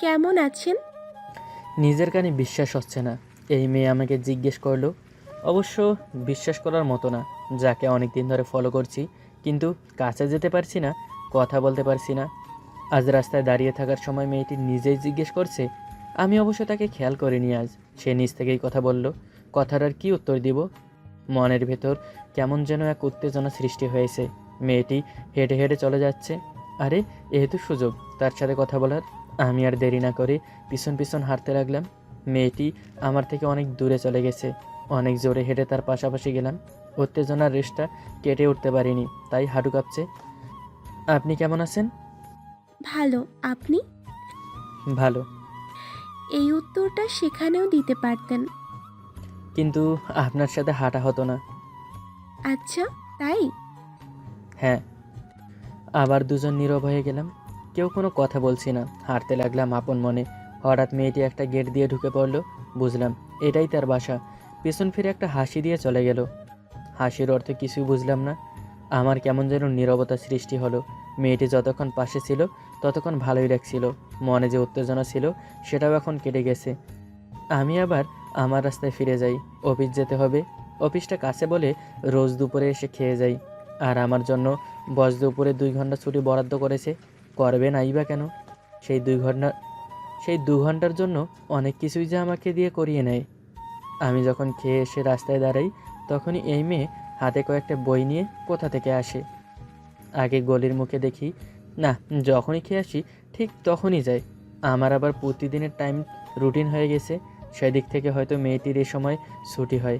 কেমন আছেন? নিজের কানে বিশ্বাস হচ্ছে না। এই মেয়ে আমাকে জিজ্ঞেস করলো। অবশ্য বিশ্বাস করার মতো না, যাকে অনেক দিন ধরে ফলো করছি, কিন্তু কাছে যেতে পারছি না, কথা বলতে পারছি না। আজ রাস্তায় দাঁড়িয়ে থাকার সময় মেয়েটি নিজেই জিজ্ঞেস করছে। আমি অবশ্য তাকে খেয়াল করিনি আজ। সে নিজ থেকেই কথা বলল। কথার আর কি উত্তর দিব? মনের ভেতর কেমন যেন এক উত্তেজনা সৃষ্টি হয়েছে। মেয়েটি হেঁটে হেঁটে চলে যাচ্ছে। আরে, এহেতু সুযোগ তার সাথে কথা বলার। আমি আর দেরি না করে পিছন পিছন হাঁটতে লাগলাম। মেয়েটি আমার থেকে অনেক দূরে চলে গেছে। অনেক জোরে হেঁটে তার পাশাপাশি গেলাম। উত্তেজনার রেশটা কেটে উঠতে পারিনি, তাই হাঁটু কাঁপছে। আপনি কেমন আছেন? ভালো। আপনি? ভালো। এই উত্তরটা সেখানেও দিতে পারতেন। কিন্তু আপনার সাথে হাঁটা হতো না। আচ্ছা, তাই? হ্যাঁ। আবার দুজন নীরব হয়ে গেলাম। কেউ কোনো কথা বলছি না। হাঁটতে লাগলাম আপন মনে। হঠাৎ মেয়েটি একটা গেট দিয়ে ঢুকে পড়লো। বুঝলাম এটাই তার বাসা। পেছন ফিরে একটা হাসি দিয়ে চলে গেল। হাসির অর্থ কিছুই বুঝলাম না। আমার কেমন যেন নীরবতা সৃষ্টি হলো। মেয়েটি যতক্ষণ পাশে ছিল ততক্ষণ ভালোই লাগছিল। মনে যে উত্তেজনা ছিল সেটাও এখন কেটে গেছে। আমি আবার আমার রাস্তায় ফিরে যাই। অফিস যেতে হবে। অফিসটা কাছে বলে রোজ দুপুরে এসে খেয়ে যাই। আর আমার জন্য বস দুপুরে 2 ঘন্টা ছুটি বরাদ্দ করেছে। করবে নাই বা কেন? সেই 2 ঘন্টা সেই 2 ঘন্টার জন্য অনেক কিছুই যে আমাকে দিয়ে করিয়ে নেয়। আমি যখন খেয়ে এসে রাস্তায় দাঁড়াই, তখনই এই মেয়ে হাতে কয়েকটা বই নিয়ে কোথা থেকে আসে। আগে গলির মুখে দেখি না, যখনই খেয়ে আসি ঠিক তখনই যাই। আমার আবার প্রতিদিনের টাইম রুটিন হয়ে গেছে। সেদিক থেকে হয়তো মেয়েটির এ সময় ছুটি হয়।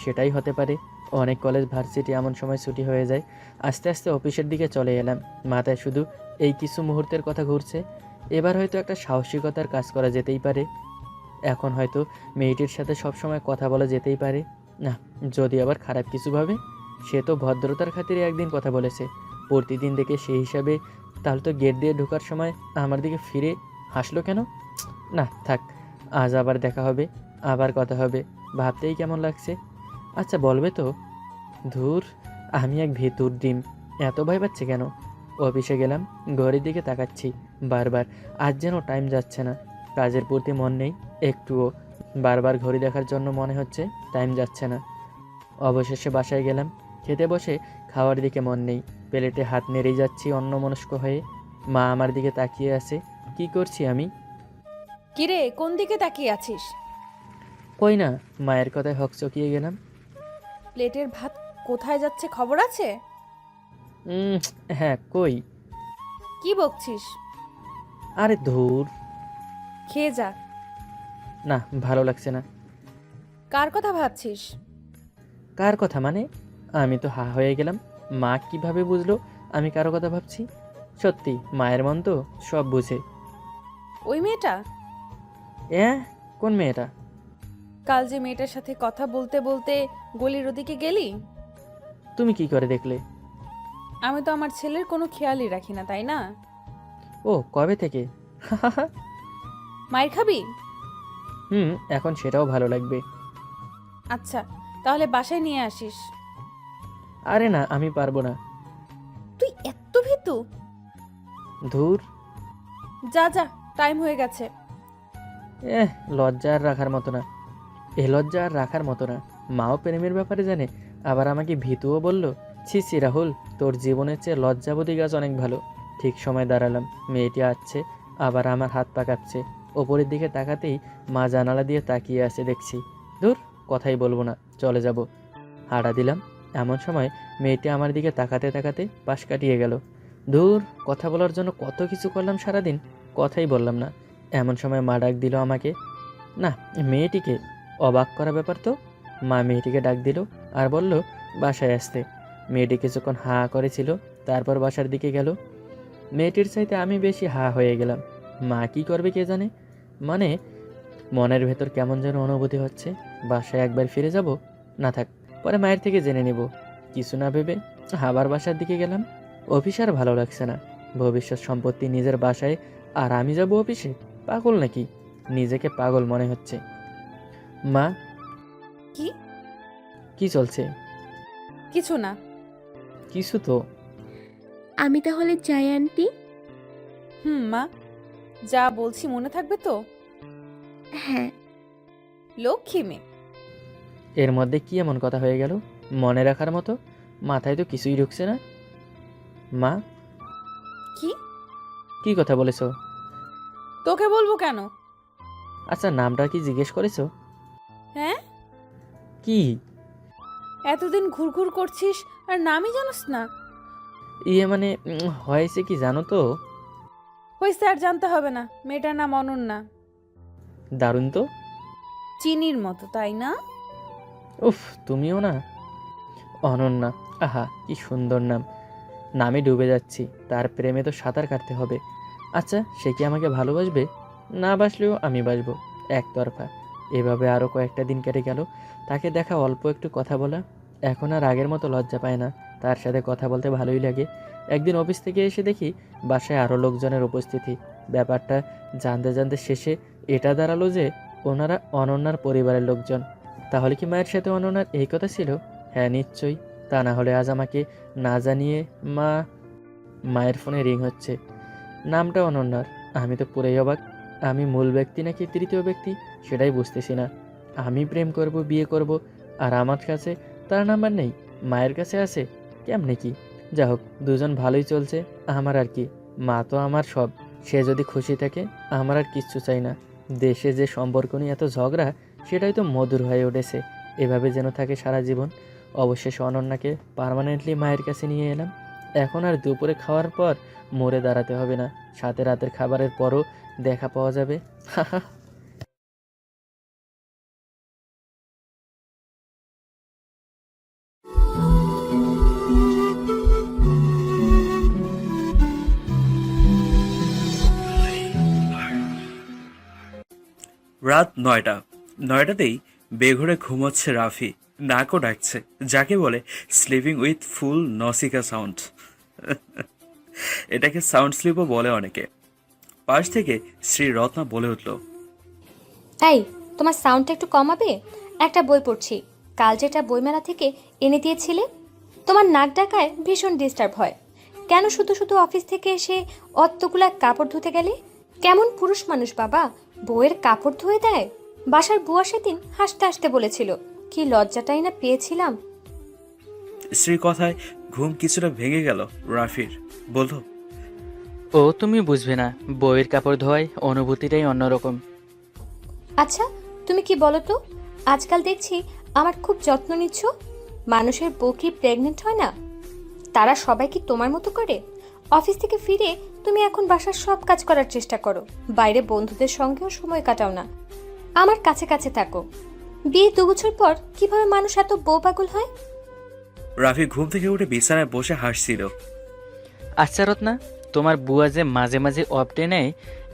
সেটাই হতে পারে। অনেক কলেজ ভার্সিটি এমন সময় ছুটি হয়ে যায়। আস্তে আস্তে অফিসের দিকে চলে এলাম। মাথায় শুধু এই কিছু মুহূর্তের কথা ঘুরছে। এবার হয়তো একটা সাহসিকতার কাজ করা যেতেই পারে। এখন হয়তো মেয়েটির সাথে সবসময় কথা বলা যেতেই পারে। না, যদি আবার খারাপ কিছু ভাবে। সে তো ভদ্রতার খাতিরে একদিন কথা বলেছে, প্রতিদিন দেখে সেই হিসাবে। তাহলে তো গেট দিয়ে ঢোকার সময় আমার দিকে ফিরে হাসলো কেন? না থাক, আজ আবার দেখা হবে, আবার কথা হবে। ভাবতেই কেমন লাগছে। আচ্ছা বলবে তো? ধুর, আমি এক ভীতুর ডিম। এত ভয় পাচ্ছে কেন? অফিসে গেলাম, ঘড়ির দিকে তাকাচ্ছি বারবার। আজ যেন টাইম যাচ্ছে না। কাজের প্রতি মন নেই একটুও। বারবার ঘড়ি দেখার জন্য মনে হচ্ছে টাইম যাচ্ছে না। অবশেষে বাসায় গেলাম। খেতে বসে খাওয়ার দিকে মন নেই। প্লেটে হাত নেড়েই যাচ্ছি অন্যমনস্ক হয়ে। মা আমার দিকে তাকিয়ে আছে। কি করছি আমি? কিরে, কোন দিকে তাকিয়ে আছিস? কই না, মায়ের কথায় হকচকিয়ে গেলাম। প্লেটের ভাত কোথায় যাচ্ছে খবর আছে? উম, হ্যাঁ, কই? কি বকছিস? আরে ধুর। খেয়ে যা। না, ভালো লাগছে না। কার কথা ভাবছিস? কার কথা মানে? আমি তো হা হয়ে গেলাম। মা কিভাবে বুঝলো আমি কারো কথা ভাবছি? সত্যি মায়ের মন তো সব বুঝে। ওই মেয়েটা? অ্যাঁ, কোন মেয়েটা? কাল যে মেয়েটার সাথে কথা বলতে বলতে গলির ওদিকে গেলি? তুমি কি করে দেখলে? আমি তো আমার ছেলের কোনো খেয়ালই রাখি না, তাই না? ও, কবে থেকে? মায়ের খাবি? হুম, এখন সেটাও ভালো লাগবে। আচ্ছা, তাহলে বাসায় নিয়ে আসিস। আরে না, আমি পারবো না। তুই এত ভীতু? ধুর। যা যা, টাইম হয়ে গেছে। লজ্জা আর রাখার মতো না। এ লজ্জা আর রাখার মতো না। মাও প্রেমের ব্যাপারে জানে, আবার আমাকে ভীতুও বলল। ছি ছি রাহুল, তোর জীবনের চেয়ে লজ্জাবতী গাছ অনেক ভালো। ঠিক সময় দাঁড়ালাম। মেয়েটি আসছে, আবার আমার হাত পা কাঁপছে। ওপরের দিকে তাকাতেই মা জানালা দিয়ে তাকিয়ে আছে দেখছি। ধুর, কথাই বলবো না, চলে যাব। হাঁটা দিলাম। এমন সময় মেয়েটি আমার দিকে তাকাতে তাকাতে পাশ কাটিয়ে গেল। ধুর, কথা বলার জন্য কত কিছু করলাম সারাদিন, কথাই বললাম না। এমন সময় মা ডাক দিল আমাকে। না, মেয়েটিকে। অবাক করা ব্যাপার তো। মা মেয়েটিকে ডাক দিল আর বলল বাসায় আসতে। মেয়েটি কিছুক্ষণ হা করেছিল, তারপর বাসার দিকে গেল। মেয়েটির চাইতে আমি বেশি হা হয়ে গেলাম। মা কি করবে কে জানে। মানে, মনের ভেতর কেমন যেন অনুভূতি হচ্ছে। বাসায় একবার ফিরে যাব। না থাক, পরে মায়ের থেকে জেনে নেব। কিছু না ভেবে আবার বাসার দিকে গেলাম। অফিস আর ভালো লাগছে না। ভবিষ্যৎ সম্পত্তি নিজের বাসায়, আর আমি যাব অফিসে? পাগল নাকি? নিজেকে পাগল মনে হচ্ছে। মা, কি? কি চলছে? কিছু না। কিছু তো। আমি তাহলে যাই আন্টি। হুম মা। যা বলছি মনে থাকবে তো? হ্যাঁ। লক্ষ্মী মেয়ে। এর মধ্যে কি এমন কথা হয়ে গেল মনে রাখার মতো? মাথায় তো কিছুই ঢুকছে না। মা, কি? কি কথা বলেছো? তোকে বলবো কেন? আচ্ছা, নামটা কি জিজ্ঞেস করেছো? হ্যাঁ, কি? এতদিন ঘুরঘুর করছিস আর নামই জানোস না? ইয়ে মানে হয়েছে কি জানো তো? হয়েছে, আর জানতে হবে না। মেয়েটার নাম অনন্যা। দারুণ তো। চিনির মতো, তাই না? উফ, তুমিও না। অনন্যা, আহা কি সুন্দর নাম। নামে ডুবে যাচ্ছি। তার প্রেমে তো সাঁতার কাটতে হবে। আচ্ছা, সে কি আমাকে ভালোবাসবে? না বাসলেও আমি বাসবো, একতরফা। এভাবে আরও কয়েকটা দিন কেটে গেল। তাকে দেখা, অল্প একটু কথা বলা। এখন আর আগের মতো লজ্জা পায় না। তার সাথে কথা বলতে ভালোই লাগে। একদিন অফিস থেকে এসে দেখি বাসায় আরও লোকজনের উপস্থিতি। ব্যাপারটা জানতে জানতে শেষে এটা দাঁড়ালো যে ওনারা অনন্যার পরিবারের লোকজন। তাহলে কি মায়ের সাথে অনন্যার এই কথা ছিল? হ্যাঁ, নিশ্চয়ই। তা না হলে আজ আমাকে না জানিয়ে মায়ের ফোনে রিং হচ্ছে। নামটা অনন্যার। আমি তো পুরাই অবাক। আমি মূল ব্যক্তি নাকি তৃতীয় ব্যক্তি সেটাই বুঝতেছি না। আমি প্রেম করব, বিয়ে করব, আর আমার কাছে তার নাম্বার নেই, মায়ের কাছে আছে। কেমনে কি? যা হোক, দুজন ভালোই চলছে। আমার আর কি, মা তো আমার সব। সে যদি খুশি থাকে, আমার আর কিচ্ছু চাই না। দেশে যে সম্পর্ক নিয়ে এত ঝগড়া, সেটাই তো মধুর হয়ে উঠেছে। এভাবে যেন থাকে সারা জীবন। অবশেষে অনন্যাকে পার্মানেন্টলি মায়ের কাছে নিয়ে এলাম। এখন আর দুপুরে খাওয়ার পর মরে দাঁড়াতে হবে না। সাথে রাতের খাবারের পরও দেখা পাওয়া যাবে। রাত ৯টা। ৯টাতেই বেঘরে ঘুমাচ্ছে রাফি। নাকও ডাকছে, যাকে বলে স্লিপিং উইথ ফুল নসিকা সাউন্ড। এটাকে সাউন্ড স্লিপও বলে অনেকে। পাশ থেকে শ্রী রত্না বলে উঠল, এই, তোমার সাউন্ডটা একটু কমাবে? একটা বই পড়ছি, কাল যেটা বইমেলা থেকে এনে দিয়েছিলে। তোমার নাক ডাকায় ভীষণ ডিস্টার্ব হয়। কেন শুধু শুধু অফিস থেকে এসে অতগুলা কাপড় ধুতে গেলে? কেমন পুরুষ মানুষ বাবা, বউয়ের কাপড় ধুয়ে দেয়? বাসার বুয়া সেদিন হাসতে হাসতে বলেছিল, কি লজ্জাটাই না পেয়েছিলাম। শ্রীর কথায় ঘুম কিছুটা ভেঙে গেল রাফির। বলল, ও তুমি বুঝবে না, বইয়ের কাপড় ধোয়ায় অনুভূতিটাই অন্যরকম। আচ্ছা, তুমি কি বলো তো, আজকাল দেখছি আমার খুব যত্ন নিচ্ছ। মানুষের বউ কি প্রেগনেন্ট হয় না? তারা সবাই কি তোমার মতো করে? অফিস থেকে ফিরে তুমি এখন বাসার সব কাজ করার চেষ্টা করো, বাইরে বন্ধুদের সঙ্গেও সময় কাটাও না, আমার কাছে কাছে থাকো। বিয়ে 2 বছর পর কিভাবে মানুষ এত বউ পাগল হয়? রাফি ঘুম থেকে উঠে বিছানায় বসে হাসছিল। আচ্ছা রত্না, তোমার বুয়া যে মাঝে মাঝে অপটে নেয়,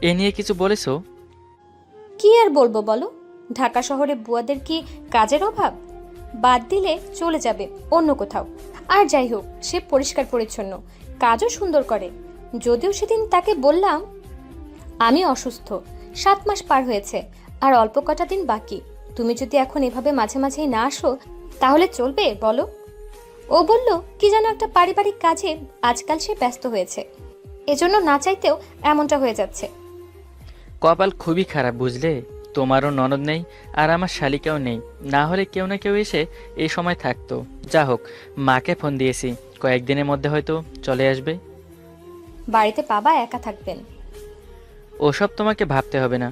এ নিয়ে কিছু বলেছো? কি আর বলবো বলো, ঢাকা শহরে বুয়াদের কি কাজের অভাব? বাদ দিলে চলে যাবে অন্য কোথাও। আর যাই হোক, সে পরিষ্কার পরিচ্ছন্ন, কাজও সুন্দর করে। যদিও সেদিন তাকে বললাম আমি অসুস্থ, 7 মাস পার হয়েছে আর অল্প কটা দিন বাকি। তুমি যদি এখন এভাবে মাঝে মাঝেই না আসো তাহলে চলবে বলো? ও বলল কি যেন একটা পারিবারিক কাজে আজকাল সে ব্যস্ত হয়েছে, এজন্য না চাইতেও এমনটা হয়ে যাচ্ছে। কপাল খুবই খারাপ বুঝলে। তোমারও ননদ নেই আর আমার শালিকাও নেই, না হলে কেউ না কেউ এসে এই সময় থাকতো। যা হোক, মাকে ফোন দিয়েছি, কয়েকদিনের মধ্যে হয়তো চলে আসবে। বাড়িতে বাবা একা থাকবেন? ওসব তোমাকে ভাবতে হবে না।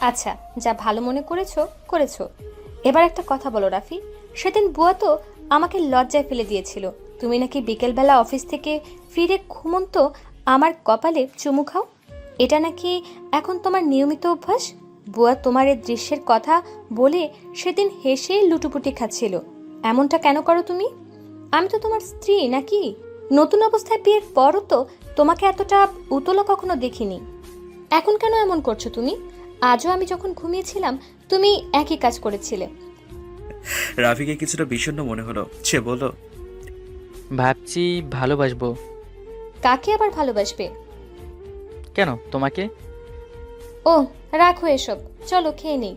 আচ্ছা, যা ভালো মনে করেছো করেছো। এবার একটা কথা বলো রাফি, সেদিন বুয়া তো আমাকে লজ্জায় ফেলে দিয়েছিল। তুমি নাকি বিকেলবেলা অফিস থেকে ফিরে ঘুমন্ত আমার কপালে চুমু খাও, এটা নাকি এখন তোমার নিয়মিত অভ্যাস। বুয়া তোমার এই দৃশ্যের কথা বলে সেদিন হেসে লুটুপুটি খাচ্ছিল। এমনটা কেন করো তুমি? আমি তো তোমার স্ত্রী নাকি? নতুন অবস্থায় বিয়ের পরও তো তোমাকে এতটা উতলা কখনো দেখিনি। এখন কেন এমন করছো তুমি? আজও আমি যখন ঘুমিয়েছিলাম তুমি একই কাজ করেছিলে। রাফিকে কিছুটা বিষণ্ণ মনে হলো। সে বলল, ভাবছি ভালোবাসবো। কাকে আবার ভালোবাসবে? কেন, তোমাকে। ও রাখো এসব, চলো খেয়ে নেই।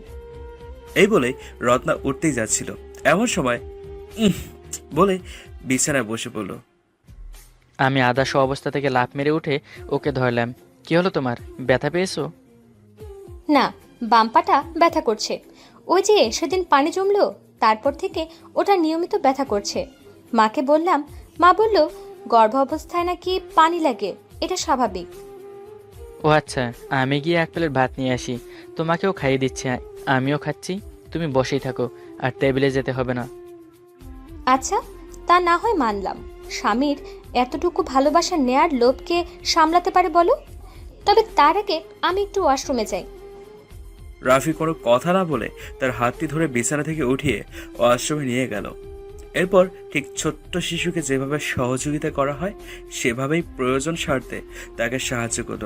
এই বলে রত্না উঠতেই যাচ্ছিল, এমন সময় বলে বিছানায় বসে পড়ল। আমি আদাস অবস্থা থেকে লাফ মেরে উঠে ওকে ধরলাম। কি হলো তোমার, ব্যথা পেয়েছো? না, বাম পাটা ব্যথা করছে। ওই যে সেদিন পানি জমলো, তারপর থেকে ওটা নিয়মিত ব্যথা করছে। মাকে বললাম, মা বলল গর্ভ অবস্থায় নাকি পানি লাগে, এটা স্বাভাবিক। ও আচ্ছা, আমি গিয়ে এক প্লেট ভাত নিয়ে আসি, তোমাকেও খাইয়ে দিচ্ছি, আমিও খাচ্ছি। তুমি বসেই থাকো, আর টেবিলে যেতে হবে না। আচ্ছা, তা না হয় মানলাম। স্বামীর এতটুকু ভালোবাসা নেয়ার লোভকে সামলাতে পারে বলো? তবে তার আগে আমি একটু ওয়াশরুমে যাই। রাফি কোনো কথা না বলে তার হাতটি ধরে বিছানা থেকে উঠিয়ে ওয়াশরুমে নিয়ে গেল। এরপর ঠিক ছোট্ট শিশুকে যেভাবে সহযোগিতা করা হয় সেভাবেই প্রয়োজন সারতে তাকে সাহায্য করল।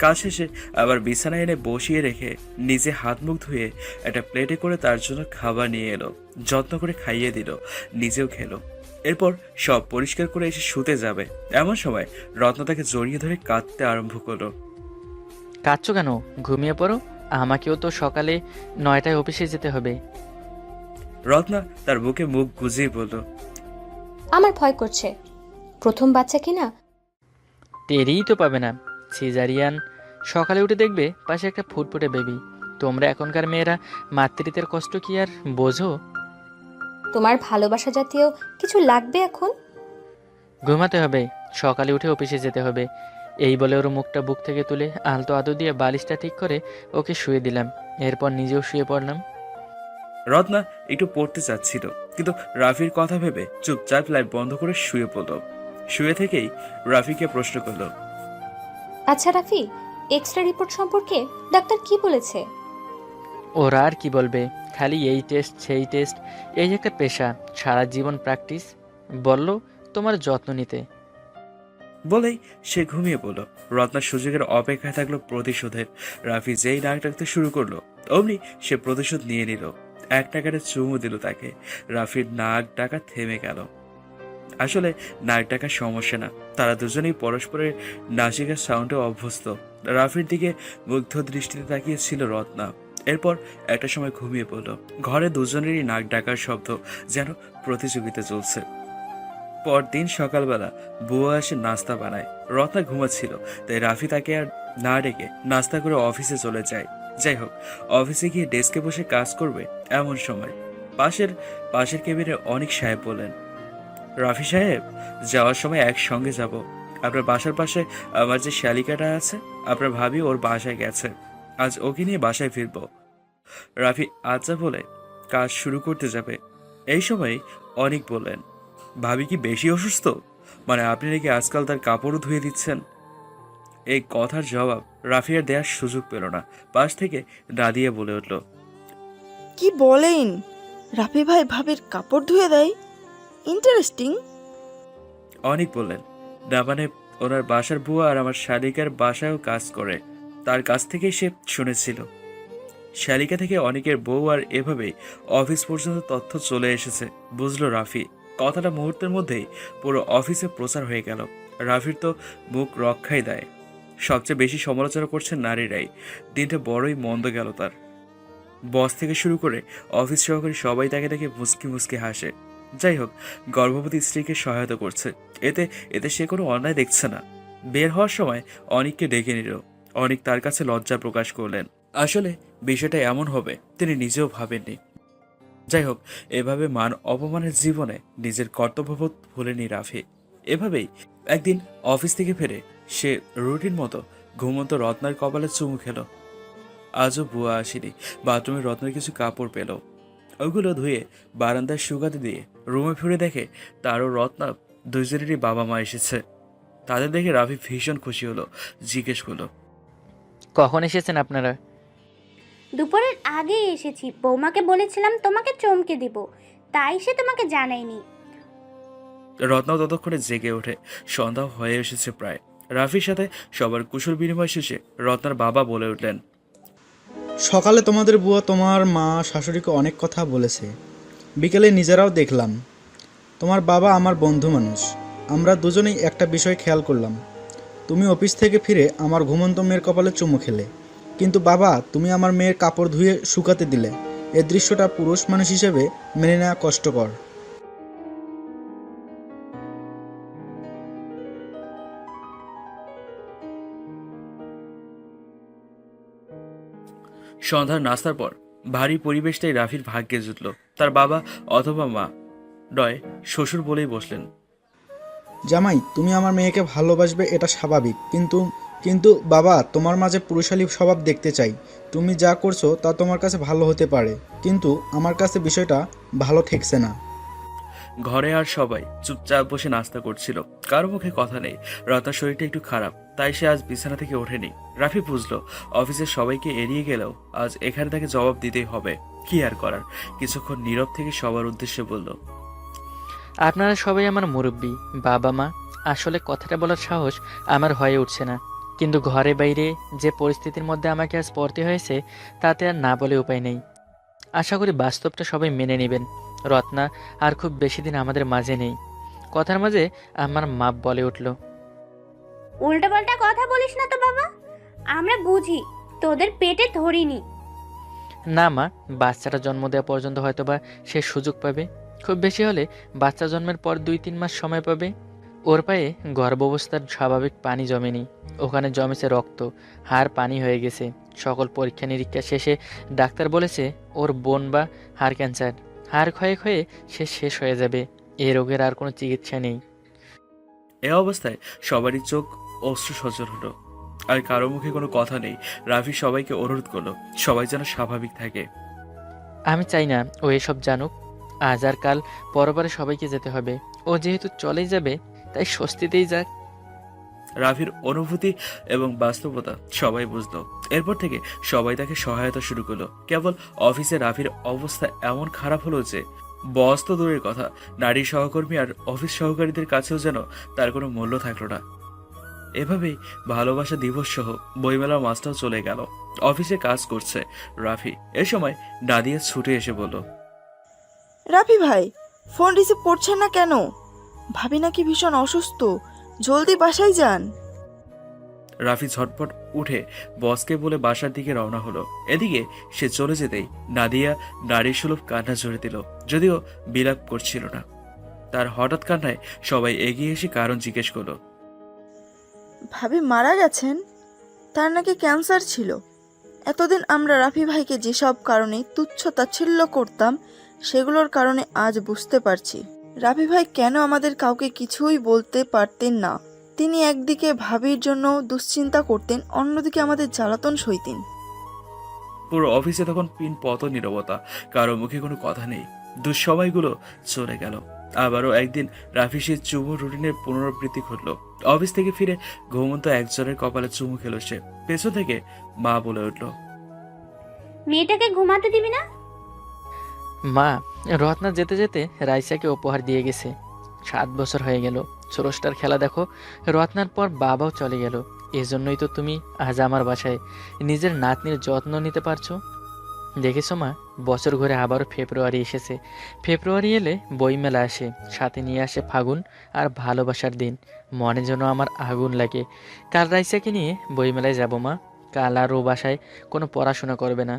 কাজ শেষে আবার বিছানায় এনে বসিয়ে রেখে নিজে হাত মুখ ধুয়ে একটা প্লেটে করে তার জন্য খাবার নিয়ে এলো, যত্ন করে খাইয়ে দিল, নিজেও খেলো। এরপর সব পরিষ্কার করে এসে শুতে যাবে এমন সময় রত্ন তাকে জড়িয়ে ধরে কাঁদতে আরম্ভ করলো। কাঁদছো কেন? ঘুমিয়ে পড়ো, আমাকেও তো সকালে 9টায় অফিসে যেতে হবে। রত্না তার বুকে মুখ গুজিয়ে বলল, আমার ভয় করছে, প্রথম বাচ্চা কিনা। টেরিই তো পাবে না। সিজারিয়ান, সকালে উঠে দেখবে পাশে একটা ফুটফুটে বেবি। তোমরা এখনকার মেয়েরা মাতৃত্বের কষ্ট কি আর বোঝো? তোমার ভালোবাসা জাতীয় কিছু লাগবে এখন। ঘুমাতে হবে, সকালে উঠে অফিসে যেতে হবে। এই বলে ওর মুখটা বুক থেকে তুলে আলতো আদো দিয়ে বালিশটা ঠিক করে ওকে শুয়ে দিলাম। এরপর নিজেও শুয়ে পড়লাম। রত্না একটু পড়তে চাচ্ছিল, কিন্তু রাফির কথা ভেবে চুপচাপ লাইট বন্ধ করে শুয়ে পড়ল। শুয়ে থেকেই রাফিকে প্রশ্ন করলো, আচ্ছা রাফি, এক্সরে রিপোর্ট সম্পর্কে ডাক্তার কি বলেছে? ওরা আর কি বলবে, খালি এই টেস্ট সেই টেস্ট, এই একটা পেশা, সারা জীবন প্র্যাকটিস। বলল তোমার যত্ন নিতে। বলেই সে ঘুমিয়ে পড়ল। রত্নার সুযোগের অপেক্ষায় থাকলো প্রতিশোধের। রাফি যেই নাক ডাকতে শুরু করলো অমনি সে প্রতিশোধ নিয়ে নিল। এক টাকাটা চুমু দিল তাকে। রাফির নাক ডাকা থেমে গেল। আসলে নাক ডাকার সমস্যা না, তারা দুজনেই পরস্পরের নাসিকার সাউন্ডে অভ্যস্ত। রাফির দিকে মুগ্ধ দৃষ্টিতে তাকিয়েছিল রত্না। এরপর একটা সময় ঘুমিয়ে পড়ল। ঘরে দুজনেরই নাক ডাকার শব্দ, যেন প্রতিযোগিতা চলছে। পরদিন সকালবেলা বুয়া এসে নাস্তা বানায়। রত্না ঘুমাচ্ছিল, তাই রাফি তাকে আর না ডেকে নাস্তা করে অফিসে চলে যায়। যাই হোক, অফিসে গিয়ে ডেস্কে বসে কাজ করবে এমন সময় পাশের কেবিনে অনেক সাহেব বলেন, রাফি সাহেব, যাওয়ার সময় একসঙ্গে যাব। আপনার বাসার পাশে আমার যে শালিকাটা আছে, আপনার ভাবি ওর বাসায় গেছে, আজ ওকে নিয়ে বাসায় ফিরবো। রাফি আচ্ছা বলে কাজ শুরু করতে যাবে। এই সময় অনেক বললেন, ভাবি কি বেশি অসুস্থ? মানে আপনি নাকি আজকাল তার কাপড়ও ধুয়ে দিচ্ছেন? এই কথার জবাব রাফি আর দেওয়ার সুযোগ পেল না। পাশ থেকে দাদিয়া বলে উঠল, কি বলেন? রাফি ভাই ভাবির কাপড় ধুয়ে দেয়? ইন্টারেস্টিং। অনেক বললেন, না মানে ওনার বাসার বুয়া আর আমার শালিকার বাসায়ও কাজ করে, তার কাছ থেকেই সে শুনেছিল। শালিকা থেকে অনেকের বউ আর এভাবেই অফিস পর্যন্ত তথ্য চলে এসেছে, বুঝলো রাফি। কথাটা মুহূর্তের মধ্যেই পুরো অফিসে প্রচার হয়ে গেল। রাফির তো মুখ রক্ষাই দেয়, সবচেয়ে বেশি সমালোচনা করছেন নারীরাই। দিনটা বড়ই মন্দ গেল তার। বস থেকে শুরু করে অফিস সহকারী সবাই তাকে দেখে মুচকি মুচকি হাসে। যাই হোক, গর্ভবতী স্ত্রীকে সহায়তা করছে, এতে এতে সে কোনো অন্যায় দেখছে না। বের হওয়ার সময় অনিককে ডেকে নিল। অনিক তার কাছে লজ্জা প্রকাশ করলেন। আসলে বিষয়টা এমন হবে তিনি নিজেও ভাবেননি। যাই হোক, এভাবে মান অপমানের জীবনে নিজের কর্তব্যবোধ ভুলেনি রাফি। এভাবেই একদিন অফিস থেকে ফিরে সে রুটিন মতো ঘুমন্ত রত্নার কপালে চুমু খেল। আজও বুয়া আসেনি। বাথরুমে রত্নের কিছু কাপড় পেল, ওগুলো ধুয়ে বারান্দায় শুকাতে দিয়ে রুমে ফিরে দেখে তারও রত্না দুজনেরই বাবা মা এসেছে। তাদের দেখে রাফি ভীষণ খুশি হলো। জিজ্ঞেস করলো, কখন এসেছেন আপনারা? দুপুরের আগে এসেছি, বৌমাকে বলেছিলাম তোমাকে চমকে দিব, তাই সে তোমাকে জানায়নি। রত্নাও ততক্ষণে জেগে ওঠে। সন্ধ্যা হয়ে এসেছে প্রায়। রাফির সাথে সবার কুশল বিনিময় শেষে রত্নার বাবা বলে উঠলেন, সকালে তোমাদের বুয়া তোমার মা শাশুড়িকে অনেক কথা বলেছে, বিকেলে নিজেরাও দেখলাম। তোমার বাবা আমার বন্ধু মানুষ, আমরা দুজনেই একটা বিষয় খেয়াল করলাম। তুমি অফিস থেকে ফিরে আমার ঘুমন্ত মেয়ের কপালে চুমু খেলে, কিন্তু বাবা তুমি আমার মেয়ের কাপড় ধুয়ে শুকাতে দিলে। এই দৃশ্যটা পুরুষ মানুষ হিসেবে মেনে নেওয়া কষ্টকর। সন্ধ্যার নাস্তার পর ভারী পরিবেশটাই রাফির ভাগ্যে জুটল। তার বাবা অথবা মা নয়, শ্বশুর বলেই বসলেন। জামাই, তুমি আমার মেয়েকে ভালোবাসবে এটা স্বাভাবিক, কিন্তু কিন্তু বাবা, তোমার মাঝে পুরুষালী স্বভাব দেখতে চাই। তুমি যা করছো তা তোমার কাছে ভালো হতে পারে, কিন্তু আমার কাছে বিষয়টা ভালো ঠেকছে না। ঘরে আর সবাই চুপচাপ বসে নাস্তা করছিল, কারো মুখে কথা নেই। রত্নার শরীরটা একটু খারাপ, তাই সে আজ বিছানা থেকে ওঠেনি। রাফি বুঝলো অফিসের সবাইকে এড়িয়ে গেলেও আজ এখানে তাকে জবাব দিতেই হবে। কি আর করার, কিছুক্ষণ নীরব থেকে সবার উদ্দেশ্যে বলল, আপনারা সবাই আমার মুরব্বী, বাবা মা। আসলে কথাটা বলার সাহস আমার হয়ে উঠছে না, কিন্তু ঘরে বাইরে যে পরিস্থিতির মধ্যে আমাকে আজ পড়তে হয়েছে তাতে আর না বলে উপায় নেই। আশা করি বাস্তবটা সবাই মেনে নেবেন। রত্না আর খুব বেশি দিন আমাদের মাঝে নেই। কথার মাঝে আমার মা বলে উঠল, উল্টাপাল্টা কথা বলিস না তো বাবা, আমরা বুঝি তোদের পেটে ধরিনি। না মা, বাচ্চাটা জন্ম দেওয়া পর্যন্ত হয়তোবা সে সুযোগ পাবে। খুব বেশি হলে বাচ্চা জন্মের পর 2-3 মাস সময় পাবে। ওর পায়ে গর্ভাবস্থার স্বাভাবিক পানি জমেনি, ওখানে জমেছে রক্ত, হাড় পানি হয়ে গেছে। সকল পরীক্ষা নিরীক্ষা শেষে ডাক্তার বলেছে ওর বোন বা হাড় ক্যান্সার। হাড় ক্ষয়ে ক্ষয়ে সে শেষ হয়ে যাবে, এ রোগের আর কোনো চিকিৎসা নেই। এ অবস্থায় সবারই চোখ অশ্রু সজল হলো, আর কারো মুখে কোনো কথা নেই। রাফি সবাইকে অনুরোধ করলো সবাই যেন স্বাভাবিক থাকে। আমি চাই না ও এসব জানুক। আজ আর কাল পরবারে সবাইকে যেতে হবে। ও যেহেতু চলেই যাবে তাই স্বস্তিতেই যাক। রাফির অনুভূতি এবং বাস্তবতা সবাই বুঝলো। এরপর থেকে সবাই তাকে সহায়তা শুরু করলো। কেবল অফিসে রাফির অবস্থা এমন খারাপ হলো যে বস তো দূরের কথা, নারী সহকর্মী আর অফিস সহকারীদের কাছেও যেন তার কোনো মূল্য থাকলো না। এভাবেই ভালোবাসা দিবস সহ বইমেলার মাসটাও চলে গেল। অফিসে কাজ করছে রাফি। এ সময় নাদিয়া ছুটে এসে বলল, রাফি ভাই, ফোন রিসিভ করছেন না কেন? ভাবি নাকি ভীষণ অসুস্থ, জলদি বাসায় যান। রাফি ঝটপট উঠে বসকে বলে বাসার দিকে রওনা হলো। এদিকে সে চলে যেতেই নাদিয়া নারী সুলভ কান্না জড়ে দিল, যদিও বিলাপ করছিল না। তার হঠাৎ কান্নায় সবাই এগিয়ে এসে কারণ জিজ্ঞেস করলো। ভাবি মারা গেছেন? তার নাকি ক্যান্সার ছিল। এতদিন আমরা রাফি ভাইকে যেসব কারণে তুচ্ছ তাচ্ছিল্য করতাম, সেগুলোর কারণে আজ বুঝতে পারছি রাফি ভাই কেন আমাদের কাউকে কিছুই বলতে পারতেন না। তিনি একদিকে ভাবির জন্য দুশ্চিন্তা করতেন, অন্যদিকে আমাদের জ্বালাতন সইতেন। পুরো অফিসে তখন পিনপত নীরবতা, কারো মুখে কোনো কথা নেই। দুঃসময়গুলো চলে গেল। আবারও একদিন রাফি সে চুমু রুটিনের পুনরাবৃত্তি ঘটল। অফিস থেকে ফিরে ঘুমন্ত একজনের কপালে চুমু খেল সে। পেছন থেকে মা বলে উঠল, মেয়েটাকে ঘুমাতে দিবি না? মা, রত্না যেতে যেতে রাইসাকে উপহার দিয়ে গেছে। 7 বছর হয়ে গেল। ষোড়শটার খেলা দেখো। রত্নার পর বাবাও চলে গেল। এজন্যই তো তুমি আজ আমার বাসায় নিজের নাতনির যত্ন নিতে পারছো। দেখেছো মা, বছর ঘুরে আবারও ফেব্রুয়ারি এসেছে। ফেব্রুয়ারি এলে বইমেলা আসে, সাথে নিয়ে আসে ফাগুন আর ভালোবাসার দিন। মনে যেন আমার আগুন লাগে। কাল রাইসাকে নিয়ে বইমেলায় যাব মা। কাল আর ও বাসায় কোনো পড়াশোনা করবে না।